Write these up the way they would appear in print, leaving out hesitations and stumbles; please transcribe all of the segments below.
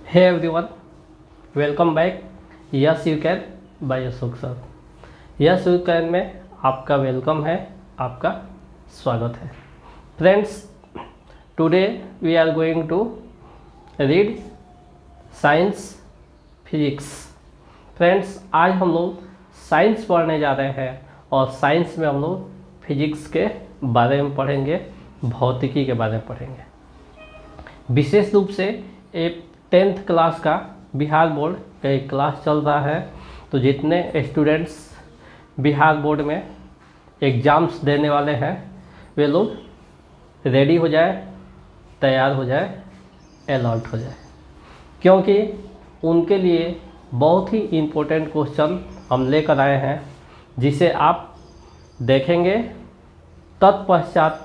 Hey everyone, welcome back. Yes you can by Ashok sir. Yes you can में आपका welcome है, आपका स्वागत है। Friends, today we are going to read science physics. Friends, आज हम लोग साइंस पढ़ने जा रहे हैं और साइंस में हम लोग फिजिक्स के बारे में पढ़ेंगे, भौतिकी के बारे में पढ़ेंगे। विशेष रूप से एक 10th क्लास का बिहार बोर्ड का एक क्लास चल रहा है, तो जितने स्टूडेंट्स बिहार बोर्ड में एग्ज़ाम्स देने वाले हैं वे लोग रेडी हो जाए, तैयार हो जाए, अलर्ट हो जाए, क्योंकि उनके लिए बहुत ही इम्पोर्टेंट क्वेश्चन हम लेकर आए हैं, जिसे आप देखेंगे। तत्पश्चात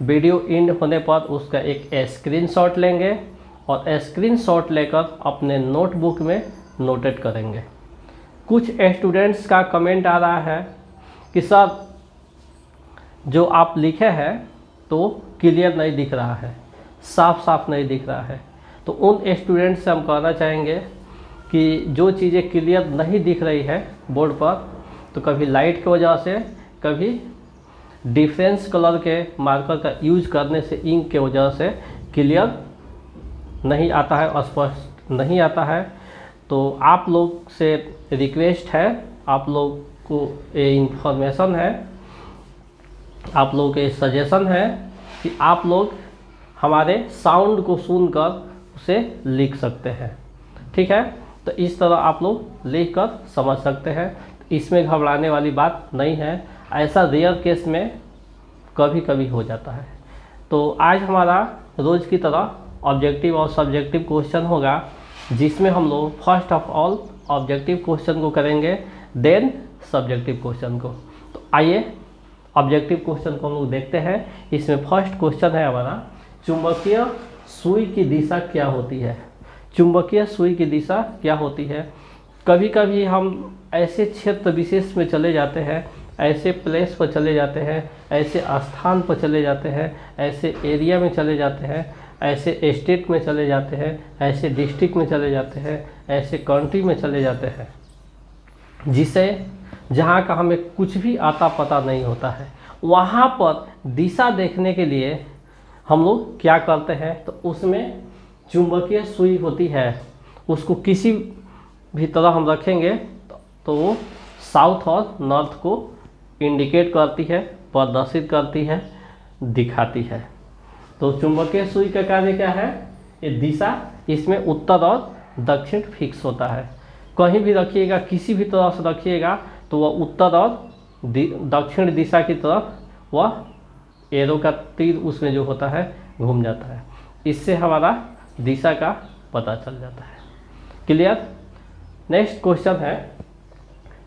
वीडियो एंड होने पर उसका एक स्क्रीनशॉट लेंगे और स्क्रीनशॉट लेकर अपने नोटबुक में नोटेट करेंगे। कुछ स्टूडेंट्स का कमेंट आ रहा है कि सर, जो आप लिखे हैं तो क्लियर नहीं दिख रहा है, साफ साफ नहीं दिख रहा है। तो उन स्टूडेंट्स से हम कहना चाहेंगे कि जो चीज़ें क्लियर नहीं दिख रही है बोर्ड पर, तो कभी लाइट की वजह से, कभी डिफरेंस कलर के मार्कर का यूज करने से, इंक के वजह से क्लियर नहीं आता है, स्पष्ट नहीं आता है। तो आप लोग से रिक्वेस्ट है, आप लोग को ये इन्फॉर्मेशन है, आप लोग के सजेशन है कि आप लोग हमारे साउंड को सुनकर उसे लिख सकते हैं। ठीक है, तो इस तरह आप लोग लिख कर समझ सकते हैं। इसमें घबराने वाली बात नहीं है, ऐसा रेयर केस में कभी कभी हो जाता है। तो आज हमारा रोज़ की तरह ऑब्जेक्टिव और सब्जेक्टिव क्वेश्चन होगा, जिसमें हम लोग first of all objective question को करेंगे, देन सब्जेक्टिव क्वेश्चन को। तो आइए ऑब्जेक्टिव क्वेश्चन को हम लोग देखते हैं। इसमें फर्स्ट क्वेश्चन है हमारा, चुंबकीय सुई की दिशा क्या होती है। चुंबकीय सुई की दिशा क्या होती है। कभी कभी हम ऐसे क्षेत्र विशेष में चले जाते हैं, ऐसे प्लेस पर चले जाते हैं, ऐसे स्थान पर चले जाते हैं, ऐसे एरिया में चले जाते हैं, ऐसे स्टेट में चले जाते हैं, ऐसे डिस्ट्रिक्ट में चले जाते हैं, ऐसे कंट्री में चले जाते हैं, जिसे जहाँ का हमें कुछ भी आता पता नहीं होता है। वहाँ पर दिशा देखने के लिए हम लोग क्या करते हैं, तो उसमें चुंबकीय सुई होती है, उसको किसी भी तरह हम रखेंगे तो वो साउथ और नॉर्थ को इंडिकेट करती है, प्रदर्शित करती है, दिखाती है। तो चुंबकीय सुई का कार्य क्या है, ये दिशा, इसमें उत्तर और दक्षिण फिक्स होता है। कहीं भी रखिएगा, किसी भी तरह से रखिएगा, तो वह उत्तर और दक्षिण दिशा की तरफ वह एरो का तीर उसमें जो होता है घूम जाता है। इससे हमारा दिशा का पता चल जाता है। क्लियर। नेक्स्ट क्वेश्चन है,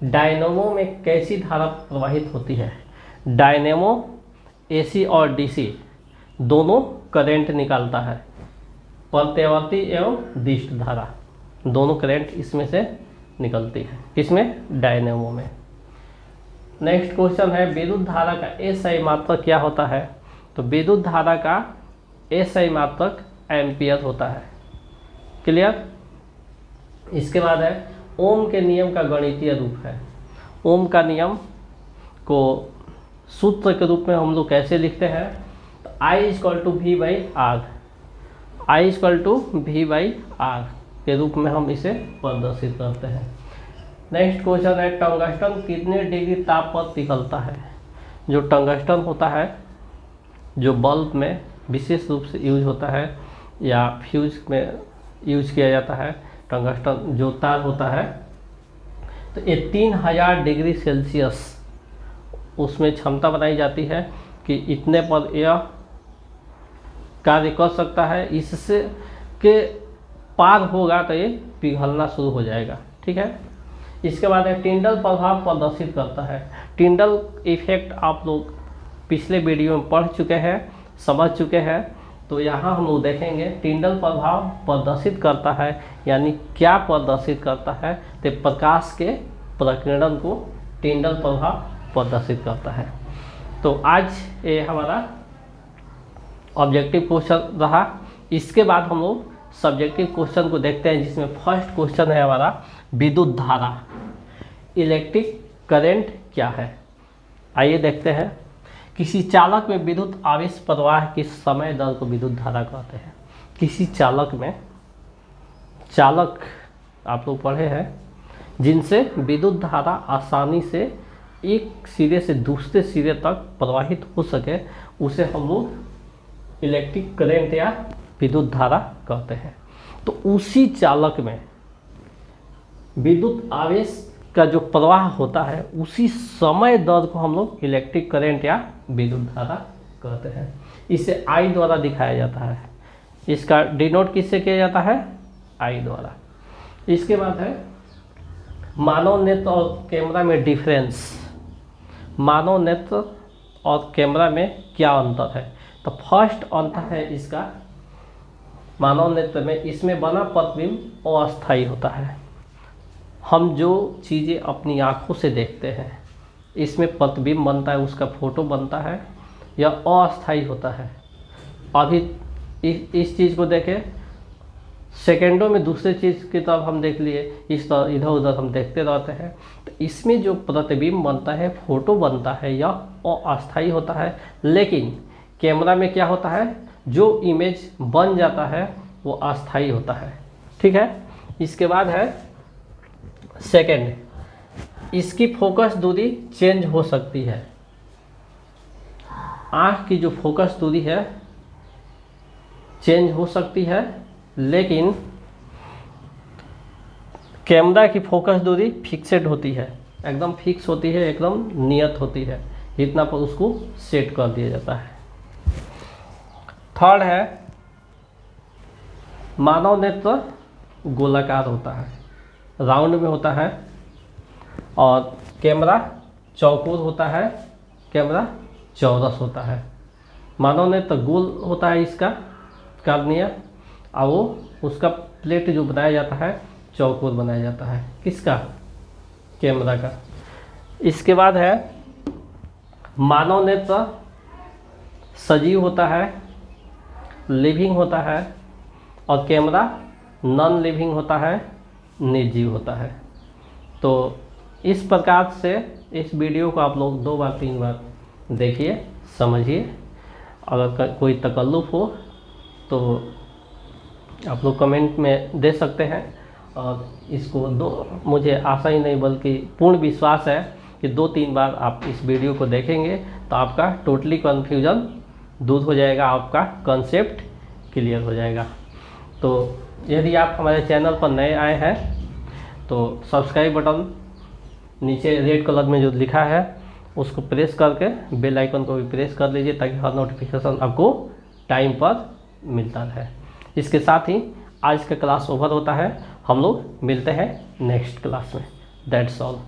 डायनेमो में कैसी धारा प्रवाहित होती है। डायनेमो एसी और डीसी दोनों करंट निकालता है, प्रत्यावर्ती एवं दिष्ट धारा दोनों करंट इसमें से निकलती है, इसमें डायनेमो में। नेक्स्ट क्वेश्चन है, विद्युत धारा का एसआई मात्रक क्या होता है। तो विद्युत धारा का एसआई मात्रक एम्पियर होता है। क्लियर। इसके बाद है, ओम के नियम का गणितीय रूप है। ओम का नियम को सूत्र के रूप में हम लोग कैसे लिखते हैं, तो I=V/R, I=V/R के रूप में हम इसे प्रदर्शित करते हैं। नेक्स्ट क्वेश्चन है, टंगस्टन कितने डिग्री ताप पर पिघलता है। जो टंगस्टन होता है, जो बल्ब में विशेष रूप से यूज होता है या फ्यूज में यूज किया जाता है, टंगस्टन जो तार होता है, तो ये 3000 डिग्री सेल्सियस उसमें क्षमता बनाई जाती है कि इतने पर यह कार्य कर सकता है। इससे के पार होगा तो ये पिघलना शुरू हो जाएगा। ठीक है। इसके बाद है, टिंडल प्रभाव प्रदर्शित करता है। टिंडल इफेक्ट आप लोग पिछले वीडियो में पढ़ चुके हैं, समझ चुके हैं। तो यहाँ हम लोग देखेंगे, टिंडल प्रभाव प्रदर्शित करता है, यानी क्या प्रदर्शित करता है, तो प्रकाश के प्रकीर्णन को टिंडल प्रभाव प्रदर्शित करता है। तो आज ये हमारा ऑब्जेक्टिव क्वेश्चन रहा। इसके बाद हम लोग सब्जेक्टिव क्वेश्चन को देखते हैं, जिसमें फर्स्ट क्वेश्चन है हमारा विद्युत धारा, इलेक्ट्रिक करंट क्या है। आइए देखते हैं। किसी चालक में विद्युत आवेश प्रवाह की समय दर को विद्युत धारा कहते हैं। किसी चालक में, चालक आप लोग पढ़े हैं, जिनसे विद्युत धारा आसानी से एक सिरे से दूसरे सिरे तक प्रवाहित हो सके, उसे हम लोग इलेक्ट्रिक करंट या विद्युत धारा कहते हैं। तो उसी चालक में विद्युत आवेश का जो प्रवाह होता है, उसी समय दर को हम लोग इलेक्ट्रिक करंट या विद्युत धारा कहते हैं। इसे आई द्वारा दिखाया जाता है। इसका डिनोट किससे किया जाता है? आई द्वारा। इसके बाद है मानव नेत्र और कैमरा में डिफरेंस। मानव नेत्र और कैमरा में क्या अंतर है? तो फर्स्ट अंतर है इसका, मानव नेत्र में इसमें बना प्रतिबिंब अस्थायी होता है। हम जो चीज़ें अपनी आँखों से देखते हैं, इसमें प्रतिबिंब बनता है, उसका फोटो बनता है, यह अस्थायी होता है। अभी इस चीज़ को देखें, सेकेंडों में दूसरे चीज़ की तरफ हम देख लिए, इस तरह इधर उधर हम देखते रहते हैं। तो इसमें जो प्रतिबिंब बनता है, फोटो बनता है, यह अस्थायी होता है। लेकिन कैमरा में क्या होता है, जो इमेज बन जाता है वो अस्थायी होता है। ठीक है। इसके बाद है सेकेंड, इसकी फोकस दूरी चेंज हो सकती है। आँख की जो फोकस दूरी है चेंज हो सकती है, लेकिन कैमरा की फोकस दूरी फिक्सेड होती है, एकदम फिक्स होती है, एकदम नियत होती है, इतना पर उसको सेट कर दिया जाता है। थर्ड है मानव नेत्र गोलाकार होता है, राउंड में होता है, और कैमरा चौकोर होता है, कैमरा चौरस होता है। मानव नेत्र गोल होता है इसका कार्निया, और वो उसका प्लेट जो बनाया जाता है चौकोर बनाया जाता है। किसका? कैमरा का। इसके बाद है मानव नेत्र सजीव होता है, लिविंग होता है, और कैमरा नॉन लिविंग होता है, निर्जीव होता है। तो इस प्रकार से इस वीडियो को आप लोग 2 बार 3 बार देखिए, समझिए। अगर कोई तकल्लुफ़ हो तो आप लोग कमेंट में दे सकते हैं। और इसको मुझे आशा ही नहीं बल्कि पूर्ण विश्वास है कि 2-3 बार आप इस वीडियो को देखेंगे तो आपका टोटली कन्फ्यूजन दूर हो जाएगा, आपका कॉन्सेप्ट क्लियर हो जाएगा। तो यदि आप हमारे चैनल पर नए आए हैं तो सब्सक्राइब बटन नीचे रेड कलर में जो लिखा है उसको प्रेस करके बेल आइकन को भी प्रेस कर लीजिए, ताकि हर नोटिफिकेशन आपको टाइम पर मिलता रहे। इसके साथ ही आज का क्लास ओवर होता है। हम लोग मिलते हैं नेक्स्ट क्लास में। That's all.